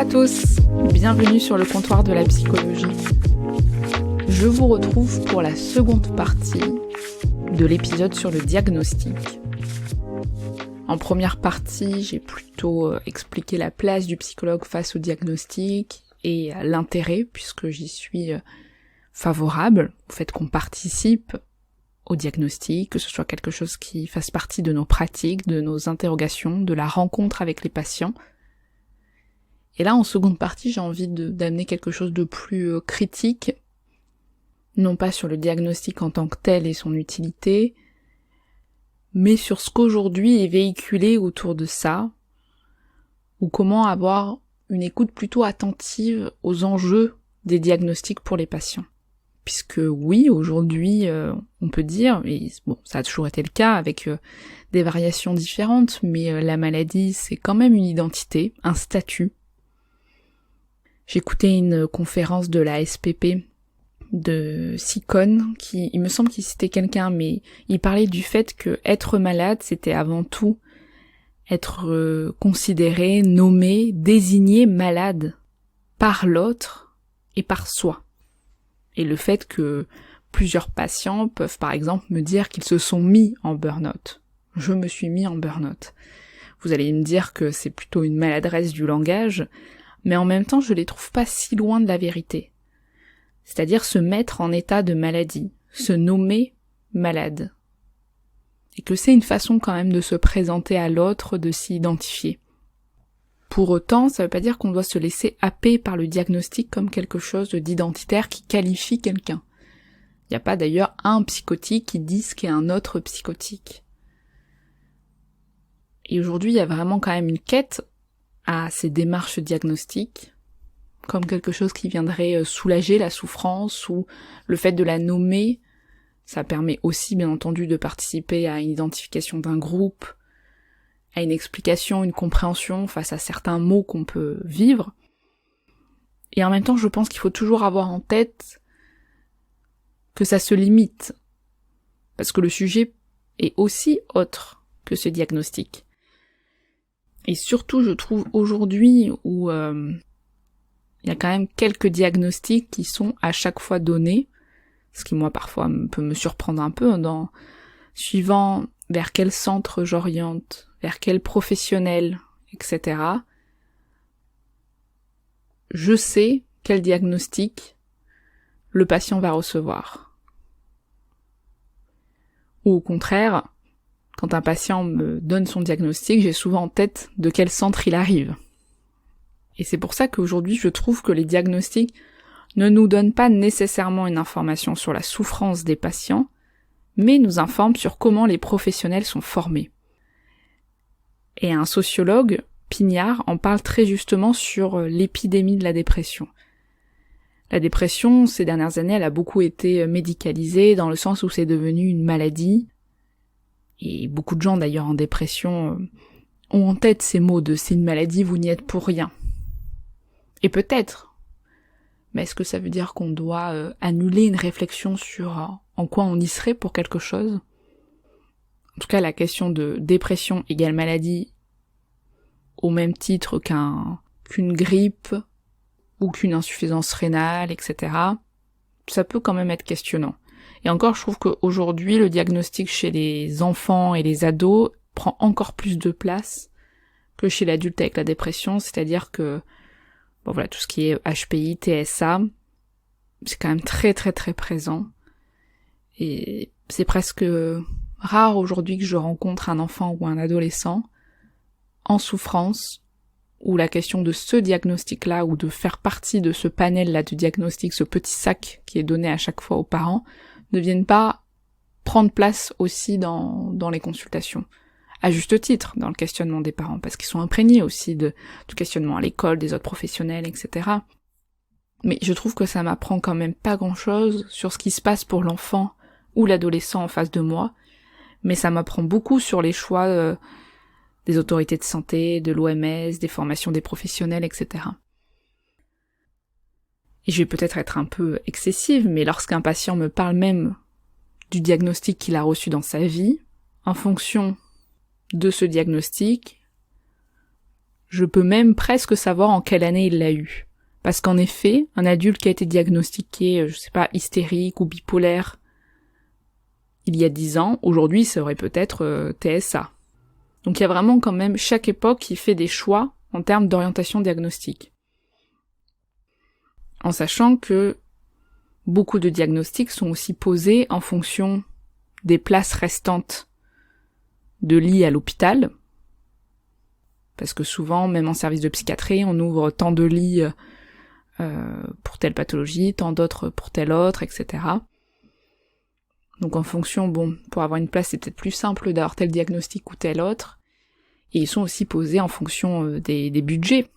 à tous, bienvenue sur le comptoir de la psychologie. Je vous retrouve pour la seconde partie de l'épisode sur le diagnostic. En première partie, j'ai plutôt expliqué la place du psychologue face au diagnostic et l'intérêt, puisque j'y suis favorable au fait qu'on participe au diagnostic, que ce soit quelque chose qui fasse partie de nos pratiques, de nos interrogations, de la rencontre avec les patients. Et là, en seconde partie, j'ai envie d'amener quelque chose de plus critique, non pas sur le diagnostic en tant que tel et son utilité, mais sur ce qu'aujourd'hui est véhiculé autour de ça, ou comment avoir une écoute plutôt attentive aux enjeux des diagnostics pour les patients. Puisque oui, aujourd'hui, on peut dire, et bon, ça a toujours été le cas avec des variations différentes, mais la maladie, c'est quand même une identité, un statut. J'écoutais une conférence de la SPP de Sicone, il me semble qu'il citait quelqu'un, mais il parlait du fait que être malade, c'était avant tout être considéré, nommé, désigné malade par l'autre et par soi. Et le fait que plusieurs patients peuvent par exemple me dire qu'ils se sont mis en burn-out. Je me suis mis en burn-out. Vous allez me dire que c'est plutôt une maladresse du langage, mais en même temps je les trouve pas si loin de la vérité. C'est-à-dire se mettre en état de maladie, se nommer malade. Et que c'est une façon quand même de se présenter à l'autre, de s'y identifier. Pour autant, ça veut pas dire qu'on doit se laisser happer par le diagnostic comme quelque chose d'identitaire qui qualifie quelqu'un. Il n'y a pas d'ailleurs un psychotique qui dit ce qu'est un autre psychotique. Et aujourd'hui, il y a vraiment quand même une quête à ces démarches diagnostiques, comme quelque chose qui viendrait soulager la souffrance ou le fait de la nommer. Ça permet aussi, bien entendu, de participer à une identification d'un groupe, à une explication, une compréhension face à certains mots qu'on peut vivre. Et en même temps, je pense qu'il faut toujours avoir en tête que ça se limite, parce que le sujet est aussi autre que ce diagnostic. Et surtout, je trouve aujourd'hui où il y a quand même quelques diagnostics qui sont à chaque fois donnés, ce qui moi parfois peut me surprendre un peu, suivant vers quel centre j'oriente, vers quel professionnel, etc. Je sais quel diagnostic le patient va recevoir. Ou au contraire, quand un patient me donne son diagnostic, j'ai souvent en tête de quel centre il arrive. Et c'est pour ça qu'aujourd'hui, je trouve que les diagnostics ne nous donnent pas nécessairement une information sur la souffrance des patients, mais nous informent sur comment les professionnels sont formés. Et un sociologue, Pignard, en parle très justement sur l'épidémie de la dépression. La dépression, ces dernières années, elle a beaucoup été médicalisée, dans le sens où c'est devenu une maladie. Et beaucoup de gens, d'ailleurs, en dépression, ont en tête ces mots de « c'est une maladie, vous n'y êtes pour rien ». Et peut-être, mais est-ce que ça veut dire qu'on doit annuler une réflexion sur en quoi on y serait pour quelque chose ? En tout cas, la question de dépression égale maladie, au même titre qu'une grippe ou qu'une insuffisance rénale, etc., ça peut quand même être questionnant. Et encore, je trouve qu'aujourd'hui, le diagnostic chez les enfants et les ados prend encore plus de place que chez l'adulte avec la dépression, c'est-à-dire que bon voilà, tout ce qui est HPI, TSA, c'est quand même très très très présent. Et c'est presque rare aujourd'hui que je rencontre un enfant ou un adolescent en souffrance, où la question de ce diagnostic-là, ou de faire partie de ce panel-là de diagnostic, ce petit sac qui est donné à chaque fois aux parents, ne viennent pas prendre place aussi dans les consultations. À juste titre, dans le questionnement des parents, parce qu'ils sont imprégnés aussi du questionnement à l'école, des autres professionnels, etc. Mais je trouve que ça m'apprend quand même pas grand-chose sur ce qui se passe pour l'enfant ou l'adolescent en face de moi, mais ça m'apprend beaucoup sur les choix des autorités de santé, de l'OMS, des formations des professionnels, etc. Et je vais peut-être être un peu excessive, mais lorsqu'un patient me parle même du diagnostic qu'il a reçu dans sa vie, en fonction de ce diagnostic, Je peux même presque savoir en quelle année il l'a eu. Parce qu'en effet, un adulte qui a été diagnostiqué, je sais pas, hystérique ou bipolaire, il y a 10 ans, aujourd'hui, ça aurait peut-être TSA. Donc il y a vraiment quand même chaque époque qui fait des choix en termes d'orientation diagnostique. En sachant que beaucoup de diagnostics sont aussi posés en fonction des places restantes de lits à l'hôpital, parce que souvent, même en service de psychiatrie, on ouvre tant de lits pour telle pathologie, tant d'autres pour telle autre, etc. Donc en fonction, pour avoir une place, c'est peut-être plus simple d'avoir tel diagnostic ou tel autre. Et ils sont aussi posés en fonction des budgets,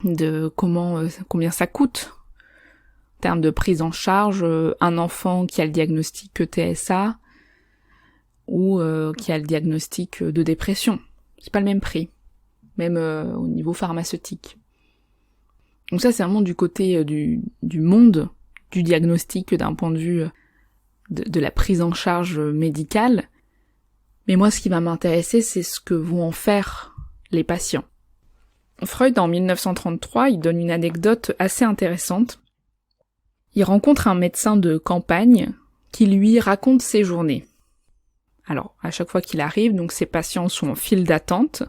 de combien ça coûte. En termes de prise en charge, un enfant qui a le diagnostic TSA ou qui a le diagnostic de dépression. C'est pas le même prix, même au niveau pharmaceutique. Donc ça, c'est vraiment du côté du monde du diagnostic d'un point de vue de la prise en charge médicale. Mais moi, ce qui va m'intéresser, c'est ce que vont en faire les patients. Freud, en 1933, il donne une anecdote assez intéressante. Il rencontre un médecin de campagne qui lui raconte ses journées. Alors, à chaque fois qu'il arrive, donc ses patients sont en file d'attente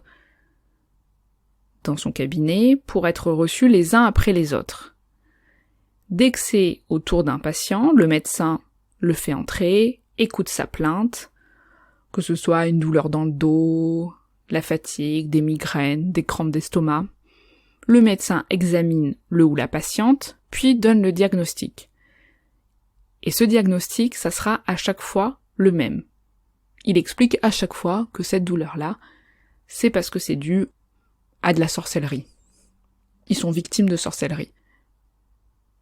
dans son cabinet pour être reçus les uns après les autres. Dès que c'est au tour d'un patient, le médecin le fait entrer, écoute sa plainte, que ce soit une douleur dans le dos, la fatigue, des migraines, des crampes d'estomac. Le médecin examine le ou la patiente, puis donne le diagnostic. Et ce diagnostic, ça sera à chaque fois le même. Il explique à chaque fois que cette douleur-là, c'est parce que c'est dû à de la sorcellerie. Ils sont victimes de sorcellerie.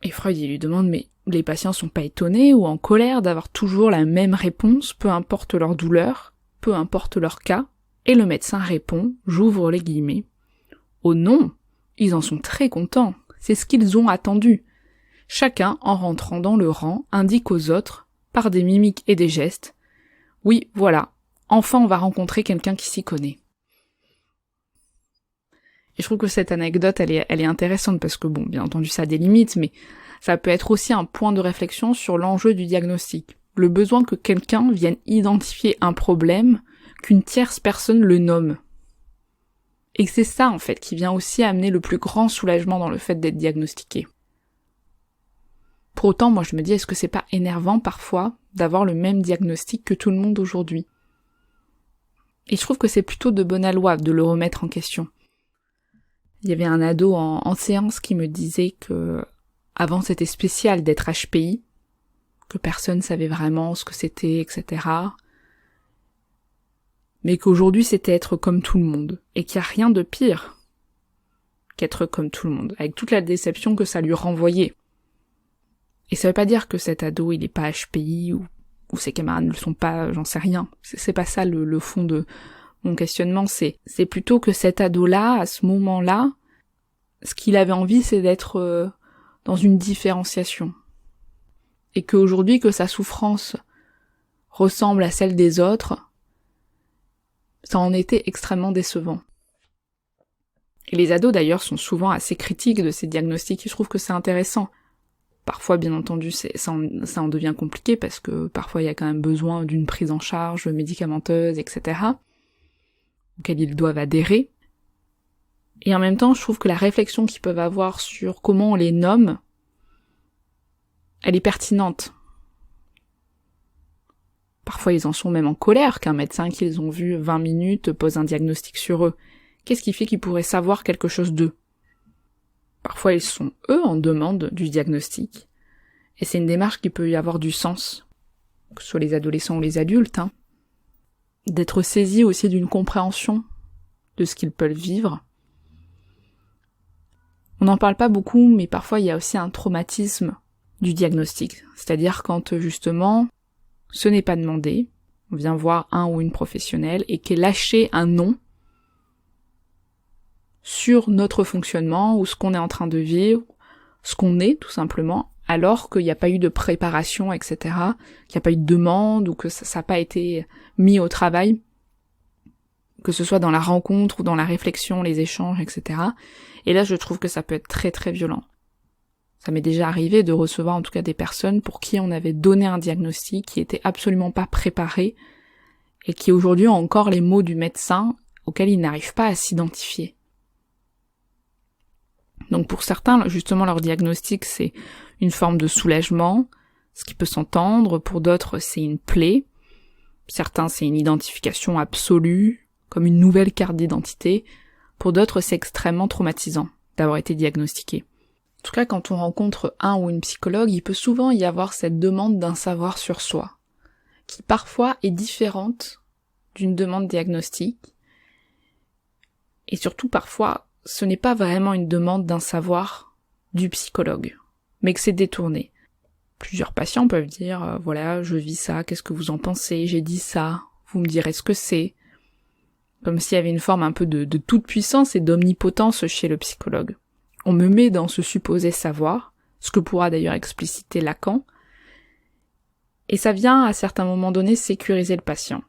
Et Freud, il lui demande, mais les patients sont pas étonnés ou en colère d'avoir toujours la même réponse, peu importe leur douleur, peu importe leur cas? Et le médecin répond, j'ouvre les guillemets, oh non, ils en sont très contents, c'est ce qu'ils ont attendu. Chacun, en rentrant dans le rang, indique aux autres, par des mimiques et des gestes, oui, voilà, enfin on va rencontrer quelqu'un qui s'y connaît. Et je trouve que cette anecdote, elle est intéressante parce que bien entendu ça a des limites, mais ça peut être aussi un point de réflexion sur l'enjeu du diagnostic. Le besoin que quelqu'un vienne identifier un problème, qu'une tierce personne le nomme. Et c'est ça, en fait, qui vient aussi amener le plus grand soulagement dans le fait d'être diagnostiqué. Pour autant, moi je me dis, est-ce que c'est pas énervant parfois d'avoir le même diagnostic que tout le monde aujourd'hui? Et je trouve que c'est plutôt de bonne loi de le remettre en question. Il y avait un ado en séance qui me disait que avant c'était spécial d'être HPI, que personne savait vraiment ce que c'était, etc. Mais qu'aujourd'hui c'était être comme tout le monde, et qu'il n'y a rien de pire qu'être comme tout le monde, avec toute la déception que ça lui renvoyait. Et ça veut pas dire que cet ado il est pas HPI, ou ses camarades ne le sont pas, j'en sais rien. C'est pas ça le fond de mon questionnement, c'est plutôt que cet ado-là, à ce moment-là, ce qu'il avait envie, c'est d'être dans une différenciation. Et qu'aujourd'hui, que sa souffrance ressemble à celle des autres, ça en était extrêmement décevant. Et les ados, d'ailleurs, sont souvent assez critiques de ces diagnostics, et je trouve que c'est intéressant. Parfois, bien entendu, ça en devient compliqué, parce que parfois, il y a quand même besoin d'une prise en charge médicamenteuse, etc., auxquels ils doivent adhérer. Et en même temps, je trouve que la réflexion qu'ils peuvent avoir sur comment on les nomme, elle est pertinente. Parfois, ils en sont même en colère qu'un médecin qu'ils ont vu 20 minutes pose un diagnostic sur eux. Qu'est-ce qui fait qu'ils pourraient savoir quelque chose d'eux? Parfois, ils sont, eux, en demande du diagnostic. Et c'est une démarche qui peut y avoir du sens, que ce soit les adolescents ou les adultes, d'être saisis aussi d'une compréhension de ce qu'ils peuvent vivre. On n'en parle pas beaucoup, mais parfois il y a aussi un traumatisme du diagnostic. C'est-à-dire quand, justement, ce n'est pas demandé, on vient voir un ou une professionnelle, et qu'est lâché un nom sur notre fonctionnement, ou ce qu'on est en train de vivre, ce qu'on est, tout simplement, alors qu'il n'y a pas eu de préparation, etc., qu'il n'y a pas eu de demande, ou que ça n'a pas été mis au travail. que ce soit dans la rencontre ou dans la réflexion, les échanges, etc. Et là, je trouve que ça peut être très très violent. Ça m'est déjà arrivé de recevoir en tout cas des personnes pour qui on avait donné un diagnostic qui était absolument pas préparé et qui aujourd'hui ont encore les mots du médecin auxquels ils n'arrivent pas à s'identifier. Donc pour certains, justement, leur diagnostic, c'est une forme de soulagement, ce qui peut s'entendre. Pour d'autres, c'est une plaie. Certains, c'est une identification absolue, comme une nouvelle carte d'identité. Pour d'autres, c'est extrêmement traumatisant d'avoir été diagnostiqué. En tout cas, quand on rencontre un ou une psychologue, il peut souvent y avoir cette demande d'un savoir sur soi, qui parfois est différente d'une demande diagnostique. Et surtout, parfois, ce n'est pas vraiment une demande d'un savoir du psychologue, mais que c'est détourné. Plusieurs patients peuvent dire, voilà, je vis ça, qu'est-ce que vous en pensez, j'ai dit ça, vous me direz ce que c'est. Comme s'il y avait une forme un peu de toute puissance et d'omnipotence chez le psychologue. On me met dans ce supposé savoir, ce que pourra d'ailleurs expliciter Lacan, et ça vient à certains moments donnés sécuriser le patient.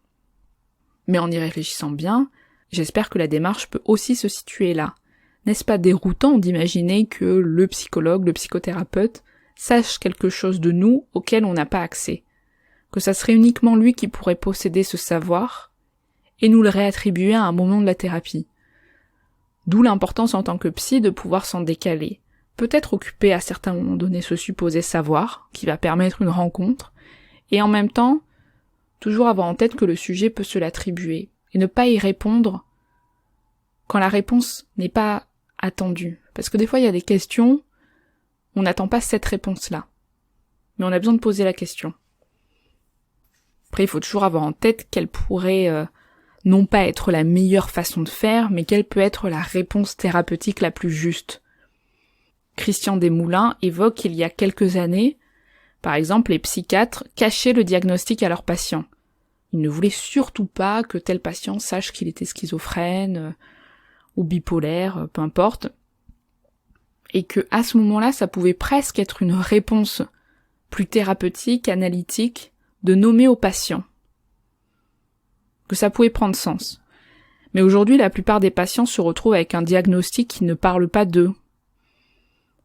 Mais en y réfléchissant bien, j'espère que la démarche peut aussi se situer là. N'est-ce pas déroutant d'imaginer que le psychologue, le psychothérapeute, sache quelque chose de nous auquel on n'a pas accès? Que ça serait uniquement lui qui pourrait posséder ce savoir et nous le réattribuer à un moment de la thérapie. D'où l'importance en tant que psy de pouvoir s'en décaler. Peut-être occuper à certains moments donnés ce supposé savoir, qui va permettre une rencontre, et en même temps, toujours avoir en tête que le sujet peut se l'attribuer, et ne pas y répondre quand la réponse n'est pas attendue. Parce que des fois, il y a des questions, on n'attend pas cette réponse-là. Mais on a besoin de poser la question. Après, il faut toujours avoir en tête qu'elle pourrait non pas être la meilleure façon de faire, mais quelle peut être la réponse thérapeutique la plus juste. Christian Desmoulins évoque qu'il y a quelques années, par exemple, les psychiatres cachaient le diagnostic à leurs patients. Ils ne voulaient surtout pas que tel patient sache qu'il était schizophrène ou bipolaire, peu importe, et que à ce moment-là, ça pouvait presque être une réponse plus thérapeutique, analytique, de nommer au patient. Que ça pouvait prendre sens. Mais aujourd'hui, la plupart des patients se retrouvent avec un diagnostic qui ne parle pas d'eux.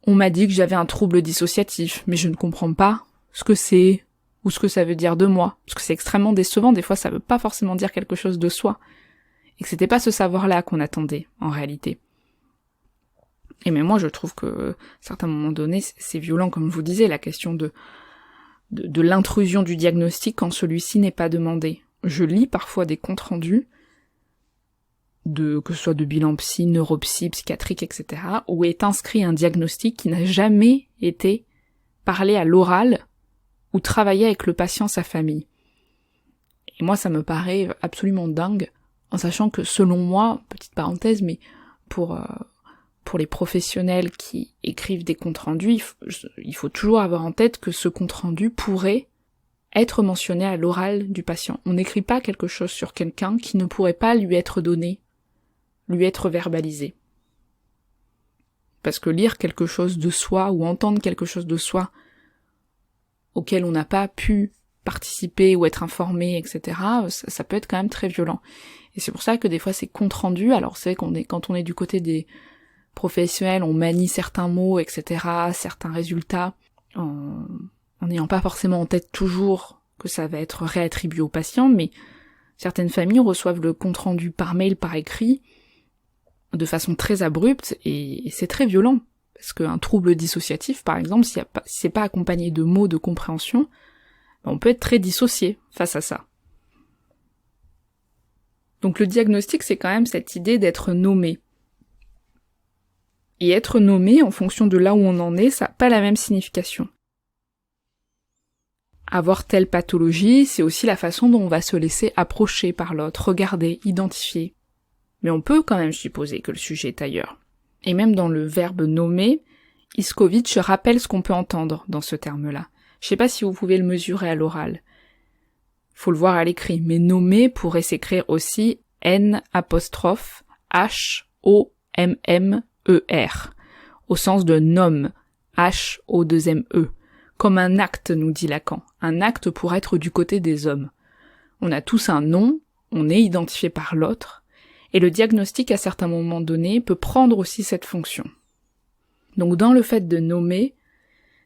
On m'a dit que j'avais un trouble dissociatif, mais je ne comprends pas ce que c'est, ou ce que ça veut dire de moi. Parce que c'est extrêmement décevant, des fois ça veut pas forcément dire quelque chose de soi. Et que c'était pas ce savoir-là qu'on attendait, en réalité. Et même moi, je trouve que, à certains moments donnés, c'est violent, comme je vous disais, la question de l'intrusion du diagnostic quand celui-ci n'est pas demandé. Je lis parfois des comptes rendus, que ce soit de bilan psy, neuropsy, psychiatrique, etc., où est inscrit un diagnostic qui n'a jamais été parlé à l'oral ou travaillé avec le patient, sa famille. Et moi, ça me paraît absolument dingue, en sachant que selon moi, petite parenthèse, mais pour les professionnels qui écrivent des comptes rendus, il faut toujours avoir en tête que ce compte rendu pourrait être mentionné à l'oral du patient. On n'écrit pas quelque chose sur quelqu'un qui ne pourrait pas lui être donné, lui être verbalisé. Parce que lire quelque chose de soi ou entendre quelque chose de soi auquel on n'a pas pu participer ou être informé, etc., ça peut être quand même très violent. Et c'est pour ça que des fois c'est compte rendu, alors c'est vrai quand on est du côté des professionnels, on manie certains mots, etc., certains résultats, en n'ayant pas forcément en tête toujours que ça va être réattribué au patient, mais certaines familles reçoivent le compte-rendu par mail, par écrit, de façon très abrupte, et c'est très violent. Parce qu'un trouble dissociatif, par exemple, si c'est pas accompagné de mots de compréhension, on peut être très dissocié face à ça. Donc le diagnostic, c'est quand même cette idée d'être nommé. Et être nommé, en fonction de là où on en est, ça n'a pas la même signification. Avoir telle pathologie, c'est aussi la façon dont on va se laisser approcher par l'autre, regarder, identifier. Mais on peut quand même supposer que le sujet est ailleurs. Et même dans le verbe nommer, Iskovic rappelle ce qu'on peut entendre dans ce terme-là. Je sais pas si vous pouvez le mesurer à l'oral. Faut le voir à l'écrit, mais nommer pourrait s'écrire aussi N''H-O-M-M-E-R, au sens de nomme, H-O-2-M-E. Comme un acte, nous dit Lacan. Un acte pour être du côté des hommes. On a tous un nom, on est identifié par l'autre, Et le diagnostic, à certains moments donnés, peut prendre aussi cette fonction. Donc dans le fait de nommer,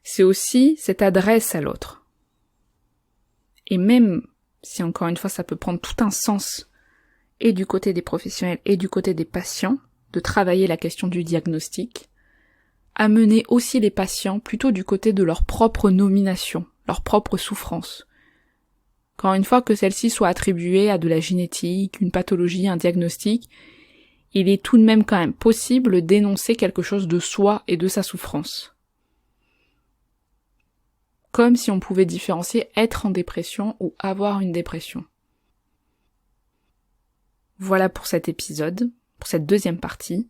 c'est aussi cette adresse à l'autre. Et même si encore une fois ça peut prendre tout un sens, et du côté des professionnels et du côté des patients, de travailler la question du diagnostic, amener aussi les patients plutôt du côté de leur propre nomination, leur propre souffrance. Encore une fois que celle-ci soit attribuée à de la génétique, une pathologie, un diagnostic, il est tout de même quand même possible d'énoncer quelque chose de soi et de sa souffrance. Comme si on pouvait différencier être en dépression ou avoir une dépression. Voilà pour cet épisode, pour cette deuxième partie.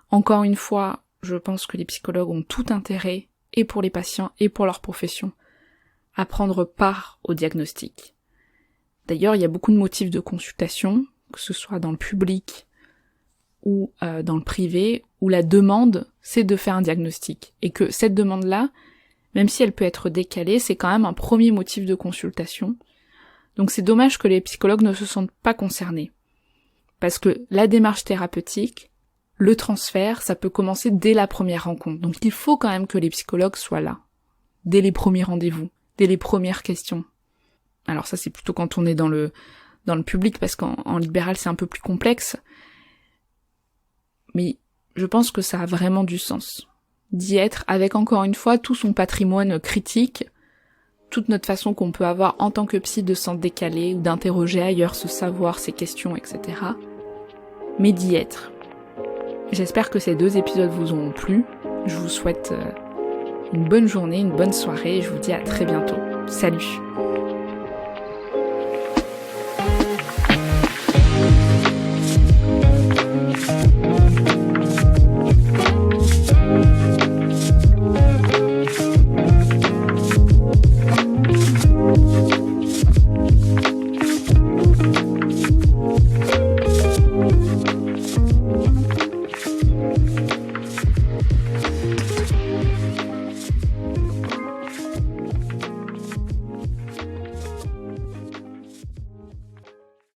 Encore une fois, je pense que les psychologues ont tout intérêt, et pour les patients et pour leur profession, à prendre part au diagnostic. D'ailleurs, il y a beaucoup de motifs de consultation, que ce soit dans le public ou dans le privé, où la demande, c'est de faire un diagnostic. Et que cette demande-là, même si elle peut être décalée, c'est quand même un premier motif de consultation. Donc c'est dommage que les psychologues ne se sentent pas concernés. Parce que la démarche thérapeutique, le transfert, ça peut commencer dès la première rencontre. Donc il faut quand même que les psychologues soient là, dès les premiers rendez-vous, dès les premières questions. Alors ça c'est plutôt quand on est dans le public, parce qu'en libéral c'est un peu plus complexe. Mais je pense que ça a vraiment du sens d'y être avec encore une fois tout son patrimoine critique, toute notre façon qu'on peut avoir en tant que psy de s'en décaler ou d'interroger ailleurs ce savoir, ces questions, etc. Mais d'y être. J'espère que ces 2 épisodes vous auront plu. Je vous souhaite une bonne journée, une bonne soirée et je vous dis à très bientôt. Salut!